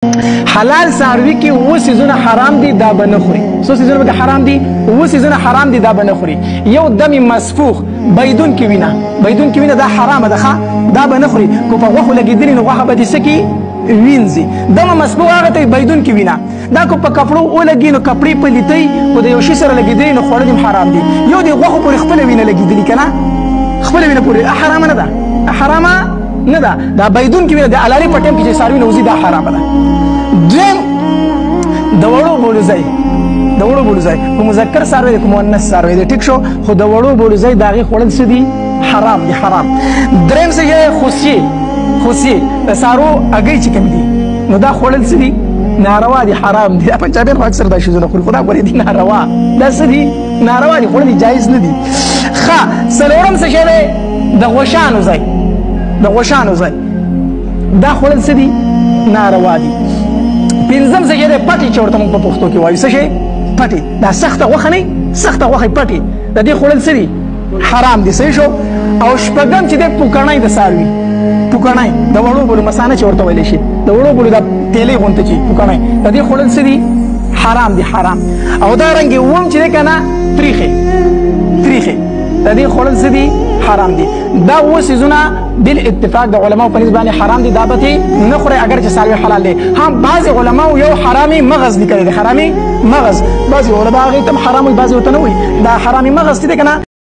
حلال څاروي کې اوه څیزونه حرام دي دا به نه خوري. څو څیزونه به حرام دي؟ اوه څیزونه حرام دي دا به نه خوري. یو دم مسفوخ بيدونکې وینه، بيدونکې وینه دا حرامه ده، دا به نه خوري. کو په غوښو لګېدلې نو غوښه به دې څه کي وینځي. دم مسفوخ هغه ته بيدونکې وینه، دا کو په کپړو ولګي نو کپړې پلیتۍ په د یو شي سره لګېدلې نو خوړل هم حرام دي. یو د غوښو پورې خپله وینه لګېدلې که نه، خپله وینه پورې حرامه نه ده، حرامه نه ده. دا بيدونکې وینه د علالي په ټایم کې چې څاروي نه وځي دا حرامه ده. دویم د وړو بولو ځای، د وړو بولو ځای په مذکر څاروی دی که مؤنث څاروی دی ټیک شو، خو د وړو بولو ځای د هغې خوړل څه دي؟ حرام دي، حرام. دریم څه دی؟ خوسیې، خوسیې د څارو هګۍ چې کوم دي نو دا خوړل څه دي؟ ناروا دي، حرام دي. پنجابیان خو اکثر دا شیزونه خوري، خو دا ګورې دي ناروا، دا څه دي؟ ناروا دي، خوړل جایز نه دي. ښه څلورم څه شی دی؟ د غوښانو ځای، د غوښانو ځای دا خوړل څه دي؟ ناروا دي. پنځم څه شی دی؟ پټې چې ورته موږ په پښتو کې وایو. څه شی؟ پټې. دا سخته غوښه نه، سخته غوښه پټې د دې خوړل څه دي؟ حرام دي. صحیح شو. او شپږم چې دی پوکڼی د څاروي، پوکڼی د وړو بولو مثانه چې ورته ویلی شي، د وړو بولو دا تیلۍ غونته چې پوکڼی د دې خوړل څه دي؟ حرام دي، حرام. او دارنګې اووم چې دی که نه تریخې، تریخې د دې خوړل څه دي؟ حرام دي. دا اووه څیزونه بالاتفاق د علماو په نسبت باندې حرام دي، دا به ترې نه خورئ اگر چې څاروی حلال دی. هم بعضې علماو یو حرامي مغز لیکلی دی، حرامي مغز. بعضې علما هغې ته هم حرام وایي، بعضې ورته نه وایي. دا حرامي مغز چې دی که نه